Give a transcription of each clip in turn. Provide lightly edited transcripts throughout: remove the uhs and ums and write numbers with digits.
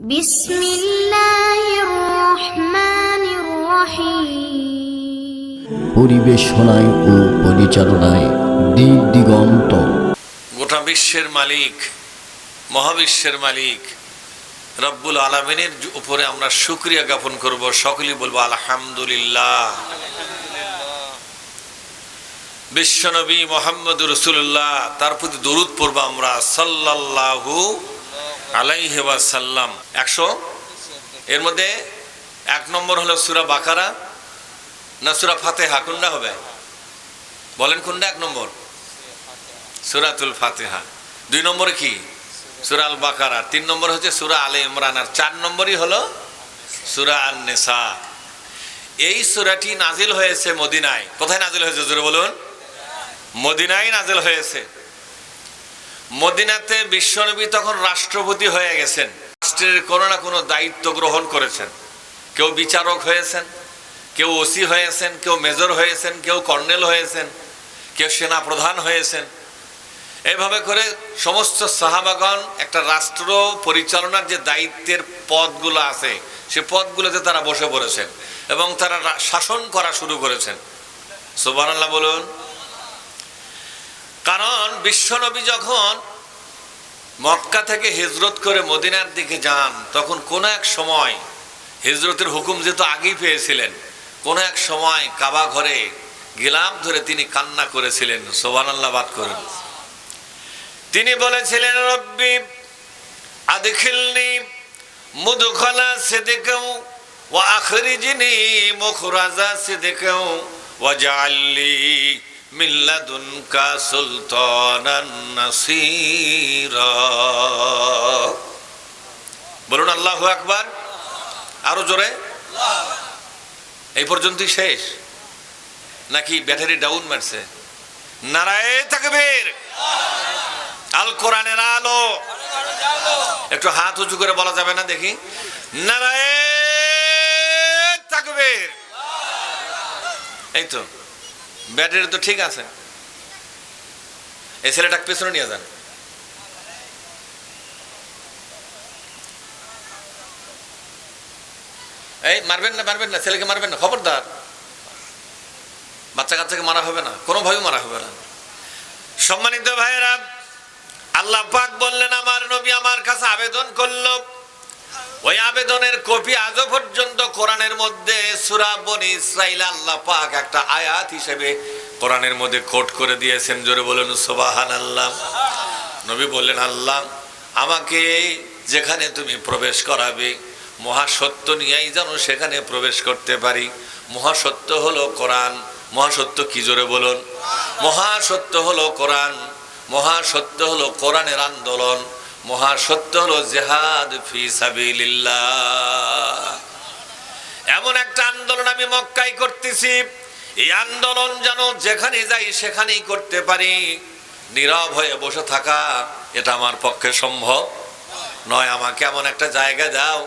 বিসমিল্লাহির রহমানির রহিম। পরিবেশনায় ও পরিচালনায় দিক দিগন্ত। গোটা বিশ্বের মালিক, মহাবিশ্বের মালিক রব্বুল আলামিনের উপরে আমরা শুকরিয়া জ্ঞাপন করব। সকলেই বলবো আলহামদুলিল্লাহ। বিশ্বনবী মুহাম্মদুর রাসূলুল্লাহ, তার প্রতি দরুদ পড়ব আমরা সাল্লাল্লাহু আলাইহি ওয়াসাল্লাম। 100 এর মধ্যে 1 নম্বর হলো সূরা বাকারা না সূরা ফাতিহা, কোনটা হবে বলেন? কোনটা 1 নম্বর? সূরাতুল ফাতিহা। 2 নম্বরে কি? সূরা আল বাকারা। 3 নম্বর হচ্ছে সূরা আলে ইমরান। আর 4 নম্বরই হলো সূরা আন-নিসা। এই সূরাটি নাজিল হয়েছে মদিনায়। কোথায় নাজিল হয়েছে জোরে বলুন? মদিনায় নাজিল হয়েছে। মদিনাতে বিশ্বনবী তখন রাষ্ট্রপতি হয়ে গেছেন, রাষ্ট্রের কোনো না কোনো দায়িত্ব গ্রহণ করেছেন। কেউ বিচারক হয়েছেন, কেউ ওসি হয়েছেন, কেউ মেজর হয়েছেন, কেউ কর্নেল হয়েছেন, কেউ সেনা প্রধান হয়েছেন। এইভাবে করে সমস্ত সাহাবাগণ একটা রাষ্ট্র পরিচালনার যে দায়িত্বের পদগুলো আছে সে পদগুলোতে তারা বসে পড়েছেন এবং তারা শাসন করা শুরু করেছেন। সুবহানাল্লাহ বলুন। কারণ বিশ্বনবী যখন মক্কা থেকে হিজরত করে মদিনার দিকে যান তখন কোন এক সময় হিজরতের হুকুম যেহেতু আগেই পেয়েছিলেন, কোন এক সময় কাবা ঘরে গিলাফ ধরে তিনি কান্না করেছিলেন। সুবহানাল্লাহ বাদ করুন। তিনি বলেছিলেন, রব্বি আদখিলনি মুদখালা সিদকিন ওয়া আখরিজনি মুখরাজা সিদকিন ওয়াজআলনি মিন লাদুনকা সুলতানান নাসীরা। বলুন আল্লাহু আকবার। আরো জোরে। এই পর্যন্তই শেষ নাকি ব্যাটারি ডাউন মারছে? নারায়ে তাকবীর। আল কোরআনের আলো। একটু হাত উঁচু করে বলা যাবে না দেখি? নারায়ে তাকবীর। এই তো ব্যাটারি তো ঠিক আছে। এই ছেলেটাকে পেছনে নিয়ে যান। এই মারবেন না, মারবেন না, ছেলেকে মারবেন না, খবরদার। বাচ্চা কাচ্চাকে মারা হবে না, কোনোভাবে মারা হবে না। সম্মানিত ভাইয়েরা, আল্লাহ পাক বললেন, আমার নবী আমার কাছে আবেদন করলো। ওই আবেদনের কপি আজও পর্যন্ত কোরআনের মধ্যে সূরা বনী ইসরাঈল আল্লাহ পাক একটা আয়াত হিসেবে কোরআনের মধ্যে কোট করে দিয়েছেন। জোরে বলুন সুবহানাল্লাহ। নবী বললেন, আল্লাহ আমাকে যেখানে তুমি প্রবেশ করাবে মহাসত্য নিয়েই যেন সেখানে প্রবেশ করতে পারি। মহাসত্য হলো কোরআন। মহাসত্য কি? জোরে বলুন। মহাসত্য হলো কোরআন। মহাসত্য হলো কোরআনের আন্দোলন। মহাসত্য হলো জিহাদ ফি সাবিলিল্লাহ। এমন একটা আন্দোলন আমি মক্কায় করতেছি। এই আন্দোলন যেন যেখানে যাই সেখানেই করতে পারি। নীরব হয়ে বসে থাকা এটা আমার পক্ষে সম্ভব নয়। আমাকে এমন একটা জায়গা দাও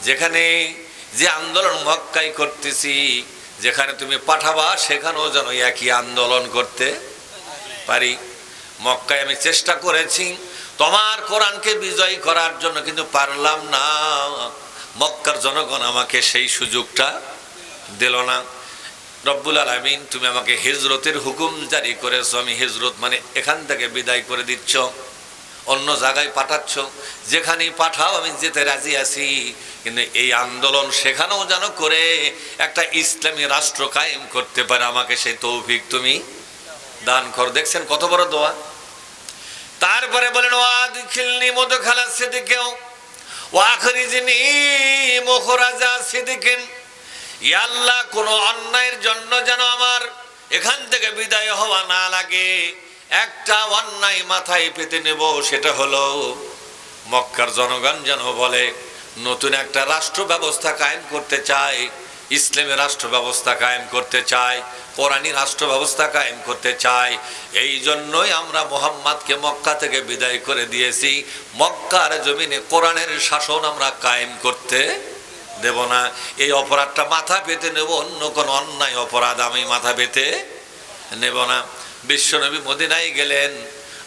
যেখানে যে আন্দোলন মক্কায় করতেছি যেখানে তুমি পাঠাবা সেখানেও যেন একই আন্দোলন করতে পারি। মক্কায় আমি চেষ্টা করেছি তোমার কোরআনকে বিজয় করার জন্য, কিন্তু পারলাম না। মক্কার জনগণ আমাকে সেই সুযোগটা দিল না। রব্বুল আলামিন তুমি আমাকে হিজরতের হুকুম জারি করেছো। আমি হিজরত মানে এখান থেকে বিদায় করে দিচ্ছ, অন্য জায়গায় পাঠাচ্ছ। যেখানেই পাঠাও আমি যেতে রাজি আছি, কিন্তু এই আন্দোলন সেখানেও যেন করে একটা ইসলামী রাষ্ট্র কায়েম করতে পারে আমাকে সেই তৌফিক তুমি দান কর। দেখছেন কত বড় দোয়া। তারপরে বলেন, ওয়াদখিলনি মুদখালা সিদকিন ওয়া আখরিজনি মুখরাজা সিদকিন। ইয়া আল্লাহ, কোন অন্যায়ের জন্য যেন আমার এখান থেকে বিদায় হওয়া না লাগে। একটা অন্যায় মাথায় পেতে নেব, সেটা হলো মক্কার জনগণ যেন বলে নতুন একটা রাষ্ট্র ব্যবস্থা কায়েম করতে চায়, ইসলামী রাষ্ট্র ব্যবস্থা কায়েম করতে চায়, কোরআনী রাষ্ট্র ব্যবস্থা কায়েম করতে চায়। এই জন্যই আমরা মুহাম্মদকে মক্কা থেকে বিদায় করে দিয়েছি। মক্কার জমিনে কোরআনের শাসন আমরা কায়েম করতে দেব না। এই অপরাধটা মাথা পেতে নেব, অন্য কোন অন্যায় অপরাধ আমি মাথা পেতে নেব না। বিশ্বনবী মদিনায় গেলেন,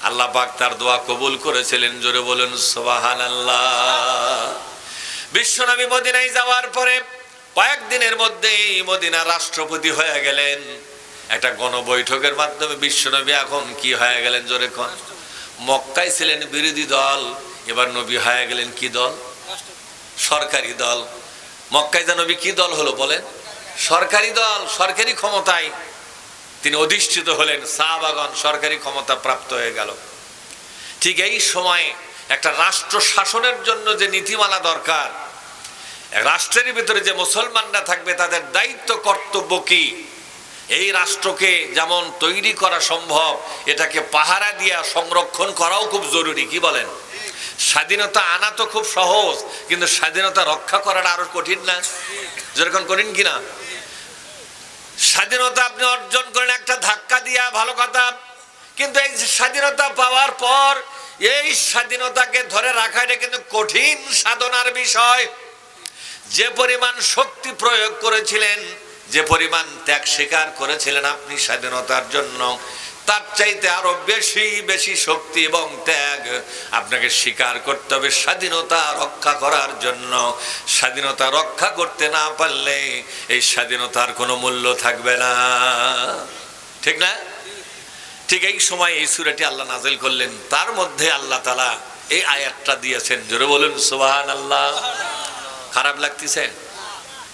আল্লাহ পাক তার দোয়া কবুল করেছিলেন। জোরে বলুন সুবহানাল্লাহ। বিশ্বনবী মদিনায় যাওয়ার পরে কয়েকদিনের মধ্যেই মদিনার রাষ্ট্রপতি হয়ে গেলেন। একটা গণবৈঠকের মাধ্যমে বিশ্বনবী এখন কি হয়ে গেলেন জোরে কোন? মক্কায় ছিলেন বিরোধী দল, এবার নবী হয়ে গেলেন কি দল? সরকারি দল। মক্কায় যা নবী কি দল হলো বলেন? সরকারি দল। সরকারি ক্ষমতায় তিনি অধিষ্ঠিত হলেন, সাহাবাগণ সরকারি ক্ষমতা প্রাপ্ত হয়ে গেল। ঠিক এই সময়ে একটা রাষ্ট্র শাসনের জন্য যে নীতিমালা দরকার, রাষ্ট্রের ভিতরে যে মুসলমানরা থাকবে তাদের দায়িত্ব কর্তব্য কি, এই রাষ্ট্রকে যেমন তৈরি করা সম্ভব, এটাকে পাহারা দিয়া সংরক্ষণ করাও খুব জরুরি। কি বলেন? স্বাধীনতা আনা তো খুব সহজ, কিন্তু স্বাধীনতা রক্ষা করাটা আরো কঠিন না? যেরকম করেন কিনা? স্বাধীনতা আপনি অর্জন করেন একটা ধাক্কা দিয়া, ভালো কথা, কিন্তু এই স্বাধীনতা পাওয়ার পর এই স্বাধীনতাকে ধরে রাখা এটা কিন্তু কঠিন সাধনার বিষয়। যে পরিমাণ শক্তি প্রয়োগ করেছিলেন, যে পরিমাণ ত্যাগ স্বীকার করেছিলেন আপনি স্বাধীনতার জন্য, তার চাইতে আরো বেশি বেশি শক্তি এবং ত্যাগ আপনাকে স্বীকার করতে হবে স্বাধীনতা রক্ষা করার জন্য। স্বাধীনতা রক্ষা করতে না পারলে এই স্বাধীনতার কোনো মূল্য থাকবে না, ঠিক না? ঠিক এই সময় এই সূরাটি আল্লাহ নাযিল করলেন, তার মধ্যে আল্লাহ তাআলা এই আয়াতটা দিয়েছেন। জোরে বলুন সুবহানাল্লাহ। খারাপ লাগতেছে?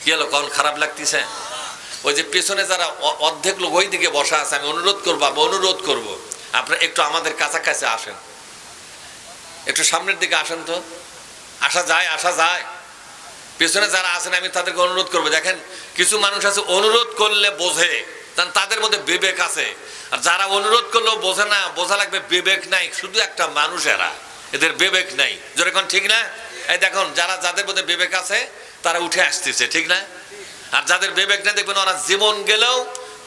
কি হলো, কোন খারাপ লাগতেছে? ওই যে পেছনে যারা অর্ধেক লোক ওই দিকে বসা আছে, আমি অনুরোধ করবো আপনারা একটু আমাদের কাছাকাছি আসেন, একটু সামনের দিকে আসেন তো। আসা যায়। পেছনে যারা আছেন আমি তাদেরকে অনুরোধ করবো। দেখেন, কিছু মানুষ আছে অনুরোধ করলে বোঝে, তাদের মধ্যে বিবেক আছে, আর যারা অনুরোধ করলেও বোঝে না, বোঝা লাগবে বিবেক নাই। শুধু একটা মানুষ, এদের বিবেক নাই। যেরকম ঠিক না? এই দেখুন, যাদের মধ্যে বিবেক আছে তারা উঠে আসতেছে, ঠিক না? আর যাদের বিবেক না, দেখবেন ওরা জীবন গেলেও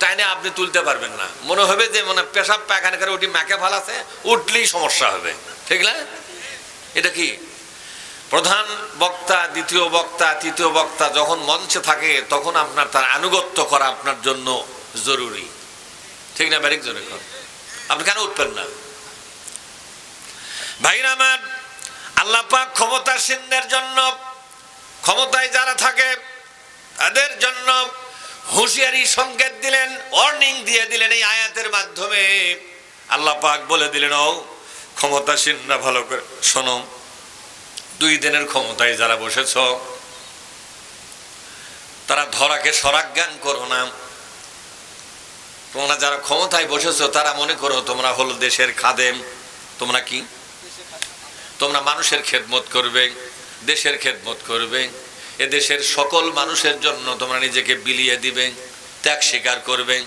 টাইনে আপনি তুলতে পারবেন না। মনে হবে যে পেশাব পায়খানা করে উঠি ম্যাকে ফালাছে, উঠলেই সমস্যা হবে, ঠিক না? এটা কি প্রধান বক্তা, দ্বিতীয় বক্তা, তৃতীয় বক্তা যখন মঞ্চে থাকে তখন আপনার তার আনুগত্য করা আপনার জন্য জরুরি, ঠিক না? ব্যারিক জোরে কর, আপনি কেন উঠবেন না? ভাইরা আমার, আল্লাহ পাক ক্ষমতাসীনদের জন্য, ক্ষমতায় যারা থাকে তাদের জন্য হুঁশিয়ারি সংকেত দিলেন, ওয়ার্নিং দিয়ে দিলেন এই আয়াতের মাধ্যমে। আল্লাহ পাক বলে দিলেন, ও ক্ষমতাসীনরা ভালো করে শোনো, 2 দিনের ক্ষমতায় যারা বসেছ তারা ধরাকে সরাজ্ঞান করো না। তোমরা যারা ক্ষমতায় বসেছ তারা মনে করো তোমরা হলো দেশের খাদেম। তোমরা কি? তোমরা মানুষের খেদমত করবে, দেশের খেদমত করবে, এ দেশের সকল মানুষের জন্য তোমরা নিজেকে বিলিয়ে দিবে, ত্যাগ স্বীকার করবে,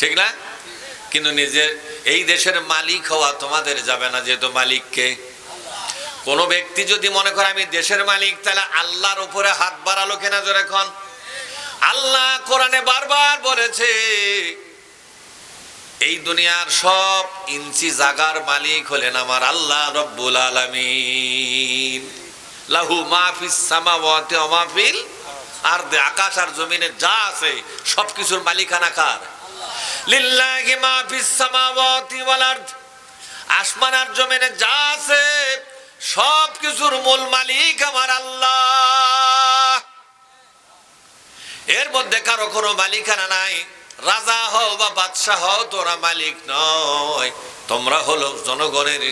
ঠিক না? কিন্তু নিজের এই দেশের মালিক হওয়া তোমাদের যাবে না, যেহেতু মালিককে। কোনো ব্যক্তি যদি মনে করে আমি দেশের মালিক, তাহলে আল্লাহর উপরে হাত বাড়ালো কেনা? জোরে এখন আল্লাহ কোরআনে বারবার বলেছে, এই দুনিয়ার সব ইঞ্চি জাগার মালিক হলেন আমার আল্লাহ রব্বুল আলামিন। লাহু মা ফিস সামাওয়াতি ওয়া মা ফিল আরদি, আকাশ আর জমিনে যা আছে সবকিছুর মালিকানা কার? লিল্লাহি মা ফিস সামাওয়াতি ওয়াল আরদ, আসমান আর জমিনে যা আছে সবকিছুর মূল মালিক আমার আল্লাহ। এর মধ্যে কারো কোনো মালিকানা নাই। রাজা হও বা বাদশাহ হও, তোরা মালিক নয়। তোমরা হলো জনগণের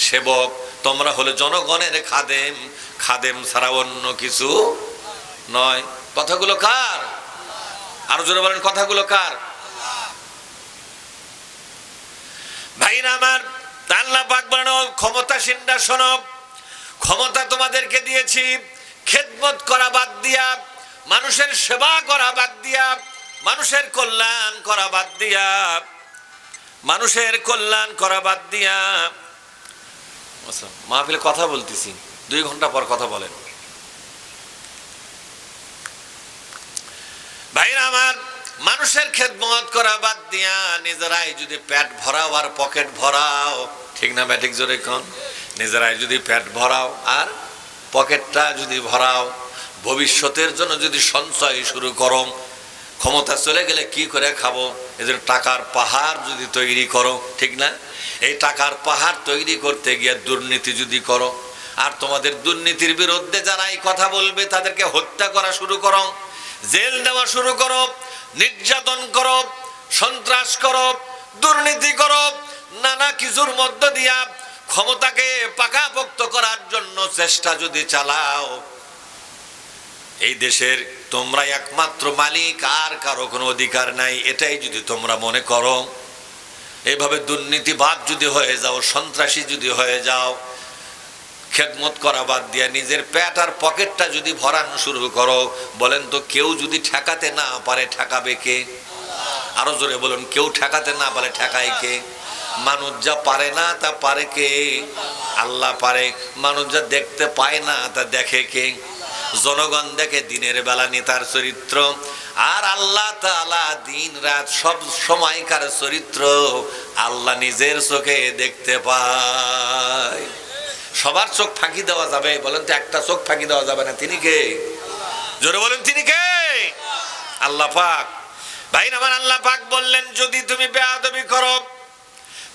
সেবক, তোমরা হলো জনগণের খাদেম। খাদেম ছাড়া অন্য কিছু নয়। কথাগুলো কার? আরো জোরে বলেন, কথাগুলো কার? ভাইরা আমার, আল্লাহ পাক বলেন, ক্ষমতাসীনরা শোনো, ক্ষমতা তোমাদেরকে দিয়েছি খেদমত করা বাদ দিয়া, মানুষের সেবা করা বাদ দিয়া, মানুষের কল্যাণ করা বাদ দিয়া, মানুষের কল্যাণ করা বাদ দিয়া। মাহফিলে কথা বলতেছি, 2 ঘন্টা পর কথা বলেন। ভাইরা আমার, মানুষের খেদমত করা বাদ দিয়া নিজেরাই যদি পেট ভরাও আর পকেট ভরাও, ঠিক না ব্যাটিক জোরে কোন? নিজেরাই যদি পেট ভরাও আর পকেটটা যদি ভরাও, ভবিষ্যতের জন্য যদি সঞ্চয় শুরু করো, ক্ষমতা চলে গেলে কি করে খাবো, এজন্য টাকার পাহাড় যদি তৈরি করো, ঠিক না? এই টাকার পাহাড় তৈরি করতে গিয়ে দুর্নীতি যদি করো, আর তোমাদের দুর্নীতির বিরুদ্ধে যারা এই কথা বলবে তাদেরকে হত্যা করা শুরু করো, জেল দেওয়া শুরু করো, নির্যাতন করো, সন্ত্রাস করো, দুর্নীতি করো, নানা কিছুর মধ্য দিয়া ক্ষমতাকে পাকাপোক্ত করার জন্য চেষ্টা যদি চালাও, এই দেশের তোমরা একমাত্র মালিক, আর কারো কোনো অধিকার নাই, এটাই যদি তোমরা মনে করো, এইভাবে দুর্নীতিবাদ যদি হয়ে যাও, সন্ত্রাসী যদি হয়ে যাও, খেদমত করা বাদ দিয়া নিজের পেট আর পকেটটা যদি ভরানো শুরু করো, বলেন তো কেউ যদি ঠেকাতে না পারে ঠেকাবে কে? আরো জোরে বলুন, কেউ ঠেকাতে না পারে ঠেকায় কে? মানুষ যা পারে না তা পারে কে? আল্লাহ পারে। মানুষ যা দেখতে পায় না তা দেখে কে? জনগণ দেখে দিনের বেলা নেতার চরিত্র, আর আল্লাহ তাআলা দিন রাত সব সময়কার চরিত্র আল্লাহ নিজের চোখে দেখতে পায়। সবার চোখ ফাঁকি দেওয়া যাবে? বলেন তো একটা চোখ ফাঁকি দেওয়া যাবে না। তিনি কে? জোরে বলেন, তিনি কে? আল্লাহ পাক। ভাই আমার আল্লাহ পাক বললেন, যদি তুমি বেয়াদবি করো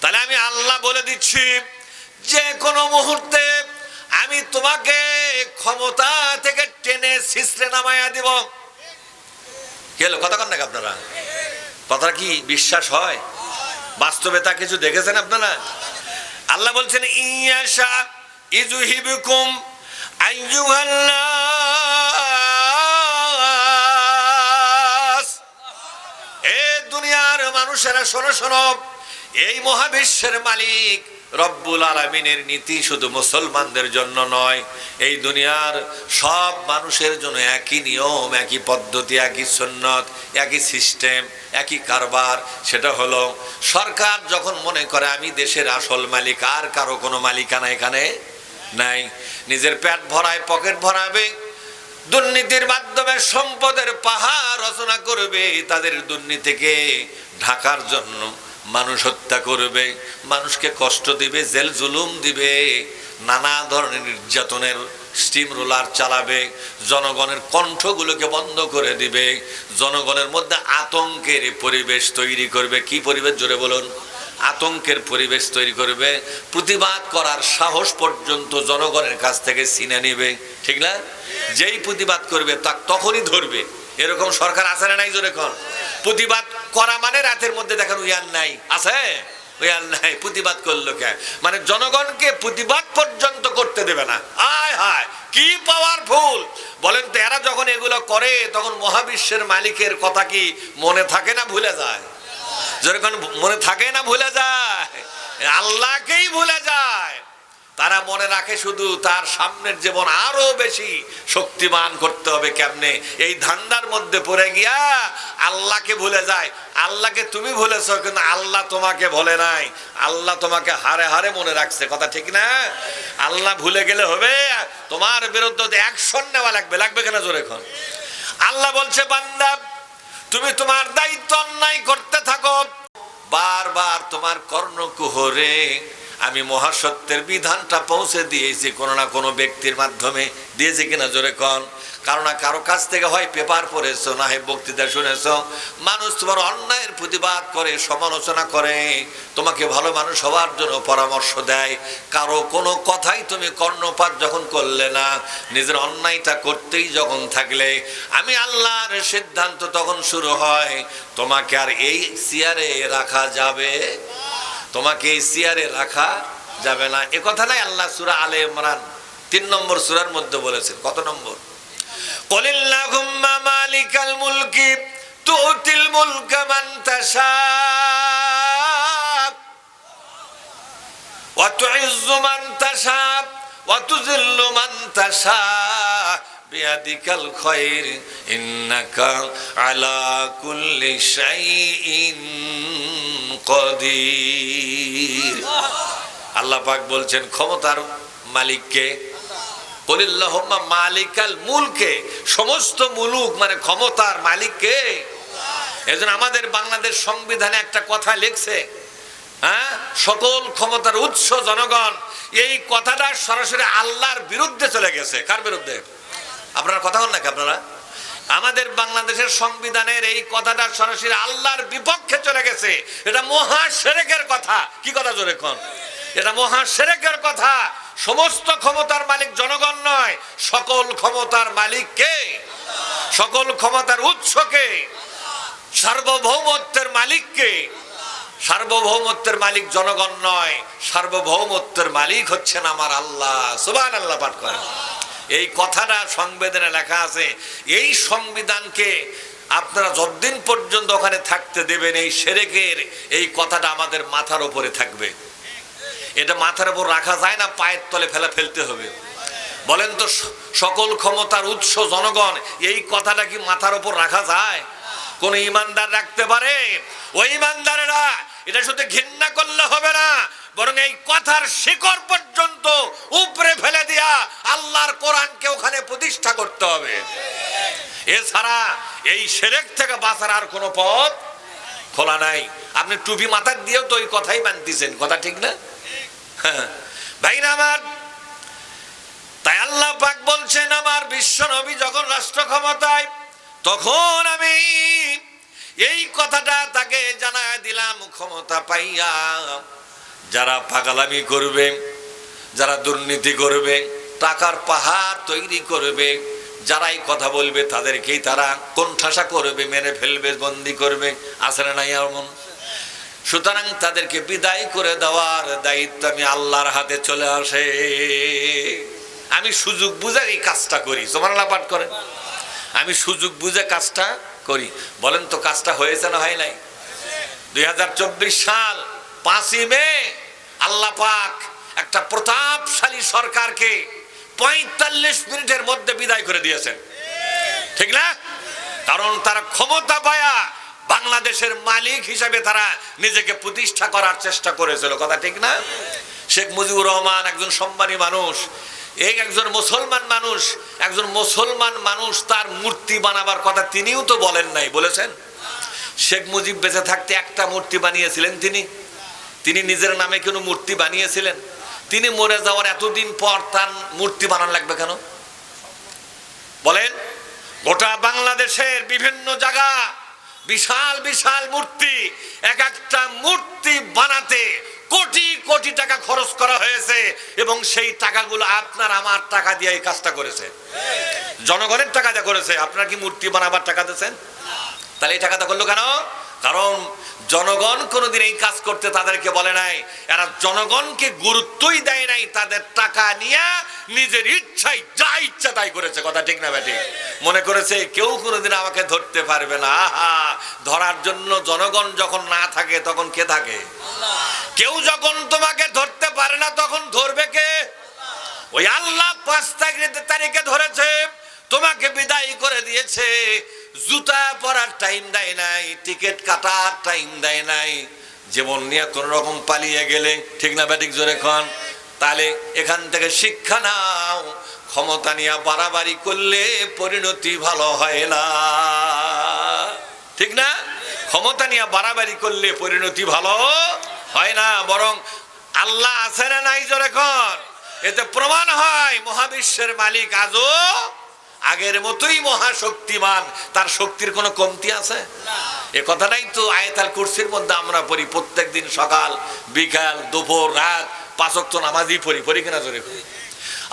তাহলে আমি আল্লাহ বলে দিচ্ছি যে কোনো মুহূর্তে আমি তোমাকে ক্ষমতা থেকে টেনে ছিঁচড়ে নামাইয়া দিব। কি হলো, কথা কন নাকি আপনারা? কথা কি বিশ্বাস হয়? বাস্তবে তা কিছু দেখেছেন আপনারা? আল্লাহ বলছেন, ইয়াশা ইযুহিবকুম আইয়ুহান্নাস। এ দুনিয়ার মানুষেরা শোনো শোনো, এই মহাবিশ্বের মালিক রব্বুল আলামিনের নীতি শুধু মুসলমানদের জন্য নয়, এই দুনিয়ার সব মানুষের জন্য একই নিয়ম, একই পদ্ধতি, একই সুন্নত, একই সিস্টেম, একই কারবার। সেটা হলো, সরকার যখন মনে করে আমি দেশের আসল মালিক, আর কারো কোনো মালিকানা এখানে নাই, নিজের পেট ভরায়, পকেট ভরাবে, দুর্নীতির মাধ্যমে সম্পদের পাহাড় রচনা করবে, তাদের দুর্নীতিকে ঢাকার জন্য মানুষ হত্যা করবে, মানুষকে কষ্ট দিবে, জেল জুলুম দিবে, নানা ধরনের নির্যাতনের স্টিম রোলার চালাবে, জনগণের কণ্ঠগুলোকে বন্ধ করে দিবে, জনগণের মধ্যে আতঙ্কের পরিবেশ তৈরি করবে। কি পরিবেশ? জোরে বলুন। আতঙ্কের পরিবেশ তৈরি করবে। প্রতিবাদ করার সাহস পর্যন্ত জনগণের কাছ থেকে ছিনে নিবে। ঠিক না? যেই প্রতিবাদ করবে তা তখনই ধরবে। এরকম সরকার আছে না নাই? জোরে কোন। প্রতিবাদ করা মানে রাতের মধ্যে দেখেন উইয়ার নাই, আছে উইয়ার নাই, প্রতিবাদ করলো কে? মানে জনগণকে প্রতিবাদ পর্যন্ত করতে দেবে না। আয় হায় কি পাওয়ারফুল! বলেন তো, এরা যখন এগুলো করে তখন মহাবিশ্বের মালিকের কথা কি মনে থাকে না ভুলে যায়? যখন মনে থাকে না ভুলে যায়, আল্লাহকেই ভুলে যায়। তারা মনে রাখে শুধু তার সামনের জীবন আরো বেশি শক্তিমান করতে হবে কেমনে, এই ধান্দার মধ্যে পড়ে গিয়া আল্লাহকে ভুলে যায়। আল্লাহকে তুমি ভুলেছো, কিন্তু আল্লাহ তোমাকে ভুলে নাই। আল্লাহ তোমাকে হারে হারে মনে রাখছে। কথা ঠিক না? আল্লাহ ভুলে গেলে হবে? তোমার বিরুদ্ধে অ্যাকশন নেওয়া লাগবে। লাগবে কেন? জোরে এখন আল্লাহ বলছে, বান্দা তুমি তোমার দায়িত্ব অন্যায় করতে থাকো, বারবার তোমার কর্ণকুহরে আমি মহাসত্যের বিধানটা পৌঁছে দিয়েছি কোনো না কোনো ব্যক্তির মাধ্যমে। দিয়েছি কিনা? জোরে কন। কারণ কারো কাছ থেকে হয় পেপার পড়েছো, না হয় বক্তৃতা শুনেছো। মানুষ তোমার অন্যায়ের প্রতিবাদ করে, সমালোচনা করে, তোমাকে ভালো মানুষ হওয়ার জন্য পরামর্শ দেয়। কারো কোনো কথাই তুমি কর্ণপাত যখন করলে না, নিজের অন্যায়টা করতেই যখন থাকলে, আমি আল্লাহর সিদ্ধান্ত তখন শুরু হয়, তোমাকে আর এই চেয়ারে রাখা যাবে, তোমাকে এই চেয়ারে রাখা যাবে না। এ কথা নাই আল্লাহ সূরা আলে ইমরান 3 নম্বর সূরার মধ্যে বলেছেন। কত নম্বর? কুলিল্লাহুম্মা মালিকাল মুলকি তুতিল মুলকা মান তাশা ওয়া তুইজ্জু মান তাশা ওয়া তুযিল্লু মান তাশা বিয়াদিকাল খায়র ইন্নাকা আলা কুল্লি শাইইন কাদির। আল্লাহ পাক বলছেন ক্ষমতার মালিককে, কুলিল্লাহুম্মা মালিকাল মুলকে, সমস্ত মুলুক মানে ক্ষমতার মালিককে। এজন্য আমাদের বাংলাদেশ সংবিধানে একটা কথা লিখছে, হ্যাঁ, সকল ক্ষমতার উৎস জনগণ। এই কথাটা সরাসরি আল্লাহর বিরুদ্ধে চলে গেছে। কার বিরুদ্ধে? আপনারা কথা বলেন নাকি আপনারা? আমাদের বাংলাদেশের সংবিধানের এই কথাটা সরাসরি আল্লাহর বিপক্ষে চলে গেছে। এটা মহা শিরকের কথা। কি কথা? জোরে কোন। এটা মহা শিরকের কথা। সমস্ত ক্ষমতার মালিক জনগণ নয়, সকল ক্ষমতার মালিক কে? সকল ক্ষমতার উৎস কে? সার্বভৌমত্বের মালিক কে? সার্বভৌমত্বের মালিক জনগণ নয়, সার্বভৌমত্বের মালিক হচ্ছেন আমার আল্লাহ। সুবহানাল্লাহ পাঠ করেন। এই কথাটা সংবিধানে লেখা আছে। এই সংবিধানকে আপনারা যতদিন পর্যন্ত ওখানে থাকতে দেবেন, এই শিরকের এই কথাটা আমাদের মাথার উপরে থাকবে। এটা মাথার উপর রাখা যায় না, পায়ের তলে ফেলতে হবে। বলেন তো, সকল ক্ষমতার উৎস জনগণ, এই কথাটা কি মাথার উপর রাখা যায়? কোন ইমানদার রাখতে পারে? ওই ইমানদারেরা এটা শুধু ঘৃণা করলে হবে না, বরং এই কথার শিকড় পর্যন্ত উপরে ফেলে দিয়া আল্লাহর কোরআনকে ওখানে প্রতিষ্ঠা করতে হবে। এছাড়া এই শিরক থেকে বাঁচার আর কোনো পথ খোলা নাই। আপনি টুপি মাথায় দিয়েও তো ওই কথাই মানতেছেন, কথা ঠিক না? ভাইরা আমার, তাই আল্লাহ পাক বলছেন, আমার বিশ্ব নবী যখন রাষ্ট্র ক্ষমতায়, তখন আমি এই কথাটা তাকে জানায় দিলাম, ক্ষমতা পাইয়া যারা পাগলামি করবে, যারা দুর্নীতি করবে, টাকার পাহাড় তৈরি করবে, যারা এই কথা বলবে তাদেরকেই তারা কোণঠাসা করবে, মেরে ফেলবে, বন্দি করবে। আছে না নাই এমন? সুতরাং তাদেরকে বিদায় করে দেওয়ার দায়িত্ব আমি আল্লাহর হাতে চলে আসে। আমি সুযোগ বুঝে এই কাজটা করি। সুবহানাল্লাহ পাঠ করেন। আমি সুযোগ বুঝে কাজটা করি। বলেন তো, কাজটা হয়েছে না হয় নাই? 2024 সাল 5ই মে আল্লাহ পাক একটা প্রতাপশালী সরকারকে 45 মিনিটের মধ্যে বিদায় করে দিয়েছেন, ঠিক না? কারণ তারা ক্ষমতা পায়া বাংলাদেশের মালিক হিসাবে তারা নিজেকে প্রতিষ্ঠা করার চেষ্টা করেছিল, কথা ঠিক না? শেখ মুজিবুর রহমান একজন সম্মানী মানুষ, এই একজন মুসলমান মানুষ, একজন মুসলমান মানুষ তার মূর্তি বানাবার কথা তিনিও তো বলেন নাই, বলেছেন? শেখ মুজিব বেঁচে থাকতে একটা মূর্তি বানিয়েছিলেন তিনি নিজের নামে কোনো মূর্তি বানিয়েছিলেন? তিনি মরে যাওয়ার এতদিন পর তার মূর্তি বানানো লাগবে কেন বলেন? গোটা বাংলাদেশের বিভিন্ন জায়গা বিশাল বিশাল মূর্তি, এক একটা মূর্তি বানাতে কোটি কোটি টাকা খরচ করা হয়েছে, এবং সেই টাকাগুলো আপনার আমার টাকা দিয়ে এই কাজটা করেছে, জনগণের টাকা দিয়ে করেছে। আপনারা কি মূর্তি বানাবার টাকা দিয়েছেন? তাহলে এই টাকাটা করলো কেন? কারণ জনগণ কোনোদিন এই কাজ করতে তাদেরকে বলে নাই, এরা জনগণকে গুরুত্বই দেয় নাই, তাদের টাকা নিয়ে নিজের ইচ্ছায় যা ইচ্ছা তাই করেছে, কথা ঠিক না বেঠিক? মনে করেছে কেউ কোনোদিন আমাকে ধরতে পারবে না। আহা, ধরার জন্য জনগণ যখন না থাকে তখন কে থাকে? কেউ যখন তোমাকে ধরতে পারে না তখন ধরবে কে? ওই আল্লাহ 5 তারিখে ধরেছে, তোমাকে বিদায় করে দিয়েছে, জুতা পরার টাইম দেয় নাই, টিকিট কাটার টাইম দেয় নাই, যেমন নিয়ে কোন রকম পালিয়ে গেলে, ঠিক না বেঠিক? জোরে খান। তাহলে এখান থেকে শিক্ষা নাও, ক্ষমতা নিয়ে বাড়াবাড়ি করলে পরিণতি ভালো হয় না, ঠিক না? ক্ষমতা নিয়ে বাড়াবাড়ি করলে পরিণতি ভালো হয় না, বরং আল্লাহ আছে না নাই? জোরে খান। এতে প্রমাণ হয় মহাবিশ্বের মালিক আজও আগের মতোই মহাশক্তিমান, তার শক্তির কোনো কমতি আছে? এ কথাটাই তো আয়াতুল কুরসির মধ্যে আমরা পড়ি প্রত্যেকদিন, সকাল বিকাল দুপুর রাত 5 ওয়াক্ত নামাজই পড়ি কিনা? জোরে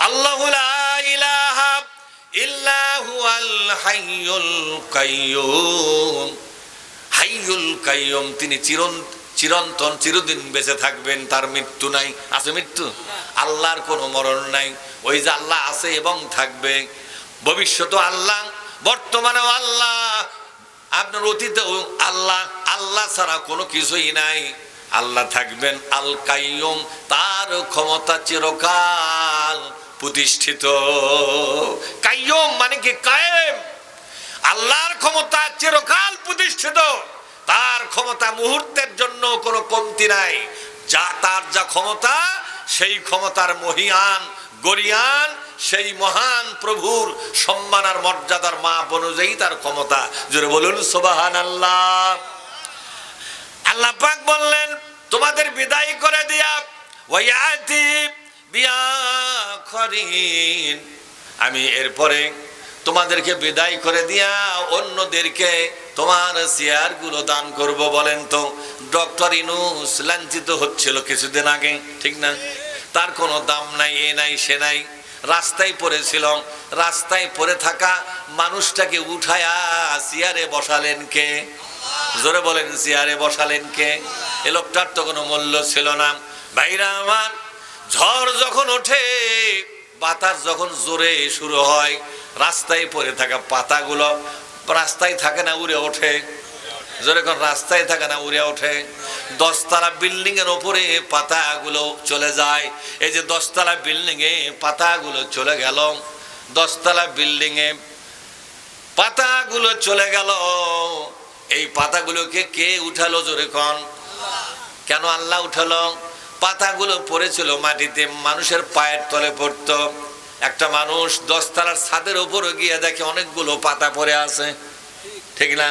আল্লাহু লা ইলাহা ইল্লা হুয়াল হাইয়ুল কাইয়্যুম। হাইয়ুল কাইয়্যুম, তিনি চিরন্তন, চিরদিন বেঁচে থাকবেন, তার মৃত্যু নাই। আছে মৃত্যু? আল্লাহর কোনো মরণ নাই। ওই যে আল্লাহ আছে এবং থাকবে, ভবিষ্যতেও আল্লাহ, বর্তমানেও আল্লাহ, আপনার অতীতেও আল্লাহ। আল্লাহ ছাড়া কোনো কিছুই নাই। আল্লাহ থাকবেন আল কাইয়্যুম, তার ক্ষমতা চিরকাল প্রতিষ্ঠিত। কাইয়্যুম মানে কি? কায়েম। আল্লাহর ক্ষমতা চিরকাল প্রতিষ্ঠিত, তার ক্ষমতা মুহূর্তের জন্য কোনো কমতি নাই। তার যা ক্ষমতা, সেই ক্ষমতার মহিয়ান গরিয়ান, সেই মহান প্রভুর সম্মান আর মর্যাদার মাপ অনুযায়ী তার ক্ষমতা। জোরে বলুন সুবহানাল্লাহ। আল্লাহ পাক বললেন, তোমাদের বিদায় করে দিয়া ওয়ায়াতি বিআখরিন, আমি এরপরে তোমাদেরকে বিদায় করে দিয়া অন্যদেরকে তোমার চেয়ারগুলো দান করব। বলেন তো, ডক্টর ইউনূস লাঞ্ছিত হচ্ছিল কিছুদিন আগে, ঠিক না? তার কোনো দাম নাই, এ নাই সে নাই, রাস্তায় পড়েছিল। রাস্তায় পড়ে থাকা মানুষটাকে উঠায়া চেয়ারে বসালেন কে? জোরে বলেন, চেয়ারে বসালেন কে? এ লোকটার তো কোনো মূল্য ছিল না। ভাইরা আমার, ঝড় যখন ওঠে, বাতাস যখন জোরে শুরু হয়, রাস্তায় পড়ে থাকা পাতাগুলো রাস্তায় থাকে না, উড়ে ওঠে। জোরে কোন, রাস্তায় থাকে না, উড়ে ওঠে। 10 তলা বিল্ডিং এর উপরে পাতাগুলো চলে যায়। এই যে 10 তলা বিল্ডিং এ পাতাগুলো চলে গেল, 10 তলা বিল্ডিং এ পাতাগুলো চলে গেল। এই পাতাগুলোকে কে উঠালো? জোরে কোন, কেন আল্লাহ উঠালো? পাতাগুলো পড়েছিল মাটিতে, মানুষের পায়ের তলে পড়তো। একটা মানুষ 10 তলার ছাদের উপরে গিয়ে দেখে অনেকগুলো পাতা পড়ে আছে, ঠিক না?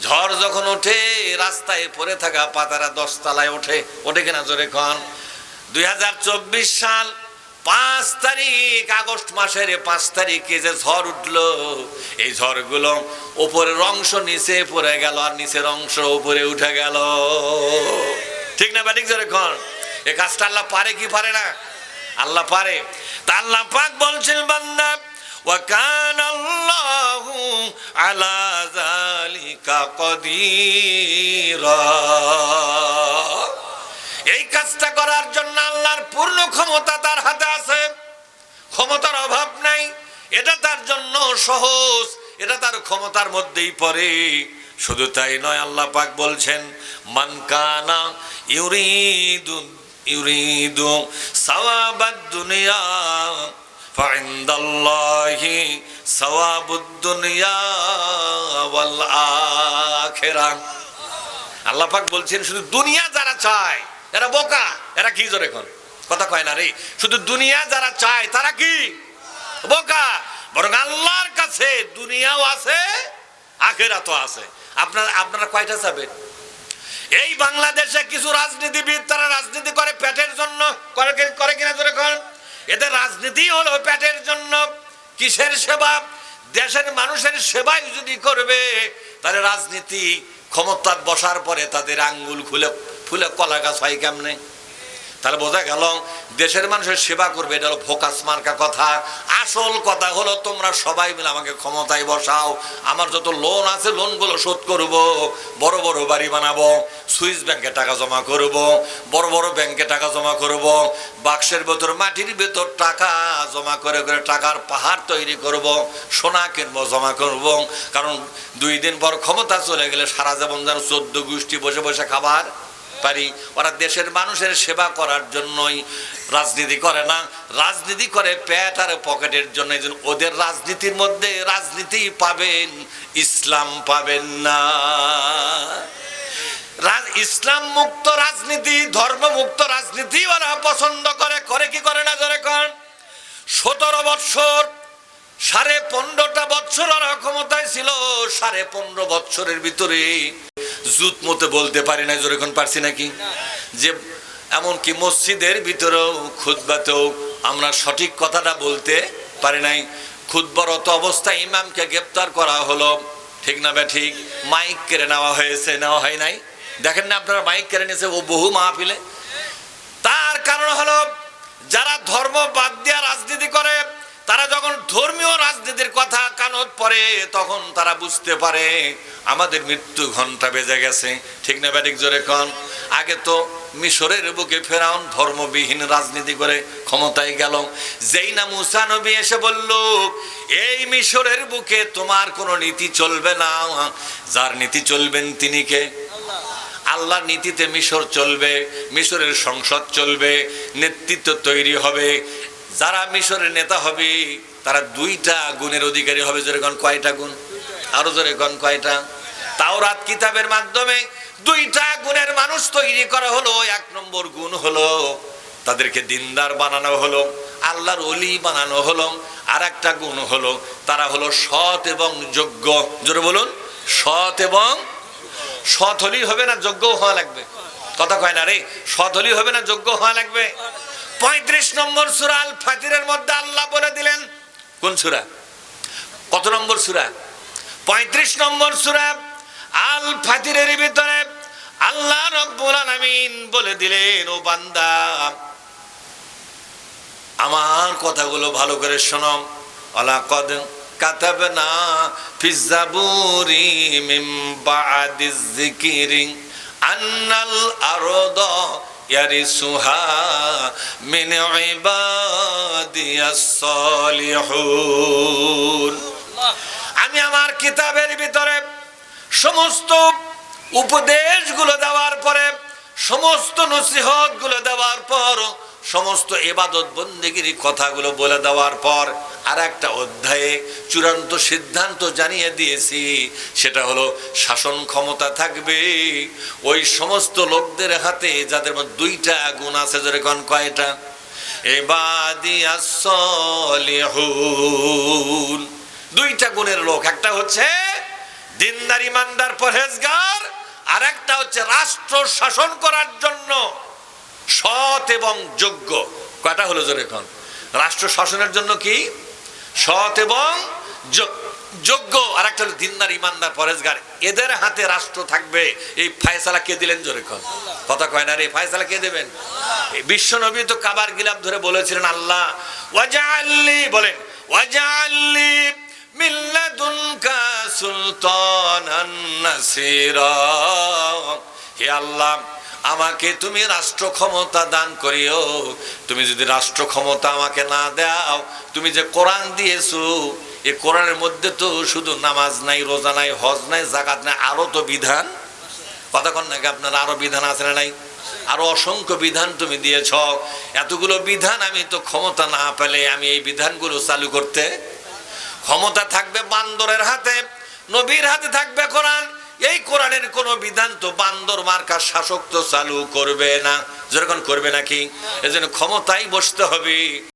ঝড় যখন ওঠে, রাস্তায় পড়ে থাকা পাতারা 10 তলায় ওঠে, ওঠে কিনা? জোরে কোন। 2024 সাল 5 তারিখ, আগস্ট মাসের 5 তারিখে যে ঝড় উঠলো, এই ঝড়গুলো উপরের অংশ নিচে পড়ে গেল, আর নিচের অংশ উপরে উঠে গেল, ঠিক না ব্যাটিক? জোরে কোন। এই কাজটা আল্লাহ পারে কি পারে না? আল্লাহ পারে। তা আল্লাহ পাক বলছেন, বান্দা وَكَانَ اللَّهُ عَلَى ذَلِكَ قَدِيرًا। এই কাজটা করার জন্য আল্লাহর পূর্ণ ক্ষমতা তার হাতে আছে, ক্ষমতার অভাব নাই। এটা তার জন্য সহজ, এটা তার ক্ষমতার মধ্যেই পড়ে। শুধু তাই নয়, আল্লাহ পাক বলছেন, মান কানা ইউরিদু সাওয়াবাদ দুনিয়া ফাইন্দাল্লাহি সাওয়াবুদ দুনিয়া ওয়াল আখিরাহ। আল্লাহ পাক বলছেন, শুধু দুনিয়া যারা চায় এরা বোকা, এরা কি? জোরে কোন, কথা কয় না রে। শুধু দুনিয়া যারা চায় তারা কি? বোকা। বরং আল্লাহর কাছে দুনিয়াও আছে, আখিরাতও আছে। আপনারা কয়টা চাবেন? এই বাংলাদেশে কিছু রাজনীতিবিদ, তারা রাজনীতি করে পেটের জন্য, করে কিনা? জোরে কোন। এদের রাজনীতি হলো পেটের জন্য। কিসের সেবা? দেশের মানুষের সেবাই যদি করবে, তাহলে রাজনীতি ক্ষমতা বসার পরে তাদের আঙ্গুল ফুলে কলা গাছ হয় কেমনে? তাহলে বোঝা গেল দেশের মানুষের সেবা করবে, এটা হলো ফোকাস মার্কা কথা। আসল কথা হলো, তোমরা সবাই মিলে আমাকে ক্ষমতায় বসাও, আমার যত লোন আছে লোনগুলো শোধ করব, বড় বড় বাড়ি বানাবো, সুইস ব্যাংকে টাকা জমা করব, বড় বড় ব্যাংকে টাকা জমা করব, বাক্সের ভেতর মাটির ভেতর টাকা জমা করে করে টাকার পাহাড় তৈরি করব, সোনা কিনবো, জমা করব। কারণ 2 দিন পর ক্ষমতা চলে গেলে সারা জীবন যেন 14 গোষ্ঠী বসে বসে খাবার পারি। ওরা দেশের মানুষের সেবা করার জন্যই রাজনীতি করে না, রাজনীতি করে পেট আর পকেটের জন্য। ওদের রাজনীতির মধ্যে রাজনীতি পাবেন, ইসলাম পাবেন না। ইসলাম মুক্ত রাজনীতি, ধর্ম মুক্ত রাজনীতি ওরা পছন্দ করে। করে কি করে না? জোরে কোন। 17 বৎসর, 15.5 বৎসর ওরা ক্ষমতায় ছিল। 15.5 বৎসরের ভিতরে জুত মতে বলতে পারি না। জোরে কোন, পারছি নাকি? যে এমনকি মসজিদের ভিতরেও খুতবাতেও আমরা সঠিক কথাটা বলতে পারি নাই। খুতবারত অবস্থায় ইমামকে গ্রেপ্তার করা হলো, ঠিক না ঠিক? মাইক কেড়ে নেওয়া হয়েছে, নেওয়া হয় নাই? দেখেন না আপনারা, মাইক কেড়ে নিয়েছে ও বহু মাহফিলে। তার কারণ হলো, যারা ধর্ম বাদ দিয়া রাজনীতি করে, তারা যখন ধর্মীয় রাজনীতির কথা কানত পড়ে, তখন তারা বুঝতে পারে আমাদের মৃত্যু ঘন্টা বেজে গেছে, ঠিক না ব্যাটিক? জোরে কোন। আগে তো মিশরের বুকে ফেরাউন ধর্মবিহীন রাজনীতি করে ক্ষমতায় গেল। যেই না মুসা নবী এসে বলল, এই মিশরের বুকে তোমার কোনো নীতি চলবে না, যার নীতি চলবেন তিনি কে? আল্লাহর নীতিতে মিশর চলবে, মিশরের সংসদ চলবে, নেতৃত্ব তৈরি হবে। যারা মিশরের নেতা হবে তারা 2টা গুণের অধিকারী হবে। জোরে কোন, কয়টা গুণ? আরো জোরে কোন, কয়টা? তাওরাত কিতাবের মাধ্যমে 2টা গুণের মানুষ তৈরি করা হলো। 1 নম্বর গুণ হলো তাদেরকে দিনদার বানানো হলো, আল্লাহর ওলি বানানো হলো। আর একটা গুণ হলো তারা হলো সৎ এবং যোগ্য। জোরে বলুন, সৎ এবং সৎ হলেই হবে না, যোগ্য হওয়া লাগবে। কথা কয় না রে, সৎ হলেই হবে না, যোগ্য হওয়া লাগবে। 35 নম্বর সূরা আল ফাতিরের মধ্যে আল্লাহ বলে দিলেন, কোন সূরা? কত নম্বর সূরা? 35 নম্বর সূরা আল ফাতিরের ভিতরে আল্লাহ রাব্বুল আলামিন বলে দিলেন, ও বান্দা, আমার কথাগুলো ভালো করে শোনো। ওয়ালাকাদ কাতাবনা ফিজ জাবুরি মিন বাদিজ যিকরি আন্নাল আরদা ইয়ারিসুহা মিন ইবাদিয়াস সালিহুন। আমি আমার কিতাবের ভিতরে সমস্ত উপদেশগুলো দেওয়ার পরে, সমস্ত নসিহতগুলো দেওয়ার পর, সমস্ত ইবাদত বন্দেগীর কথাগুলো বলে দেওয়ার পর আর একটা অধ্যায়ে চূড়ান্ত সিদ্ধান্ত জানিয়ে দিয়েছি, সেটা হলো শাসন ক্ষমতা থাকবে ওই সমস্ত লোকদের হাতে যাদের মধ্যে দুইটা গুণ আছে। যেরকম কয়টা? ইবাদিয়াস সালিহুন, দুইটা গুণের লোক। একটা হচ্ছে দিনদার ইমানদার পরহেজগার, আর একটা হচ্ছে রাষ্ট্র শাসন করার জন্য সৎ এবং যোগ্য। কয়টা হলো যেরকম? রাষ্ট্র শাসনের জন্য কি? সৎ এবং যোগ্য। আর একটা হলো দিনদার ইমানদার পরহেজগার। এদের হাতে রাষ্ট্র থাকবে। এই ফয়সালা কে দিলেন? যেরকম কথা কয় না রে, ফয়সালা কে দেবেন? বিশ্ব নবী তো কাবার গিলাফ ধরে বলেছিলেন, আল্লাহ ওয়াজআলনি, বলেন ওয়াজআলনি মিন লাদুনকা সুলতানান নাসিরা। হে আল্লাহ, আমাকে তুমি রাষ্ট্র ক্ষমতা দান করিও। তুমি যদি রাষ্ট্র ক্ষমতা আমাকে না দাও, তুমি যে কোরআন দিয়েছো, এই কোরআনের মধ্যে তো শুধু নামাজ নাই, রোজা নাই, হজ নাই, যাকাত নাই, আরো তো বিধান। কতক্ষণ নাকি আপনার আরো বিধান আছে না নাই? আরো অসংখ্য বিধান তুমি দিয়েছ। এতগুলো বিধান আমি তো ক্ষমতা না পেলে আমি এই বিধানগুলো চালু করতে, ক্ষমতা থাকবে বান্দরের হাতে, নবীর হাতে থাকবে কোরআন। এই কোরআনের কোন বিধান তো বান্দর মার্কা শাসক তো চালু করবে না। যেরকম করবে নাকি? এজন্য ক্ষমতায় বসতে হবে।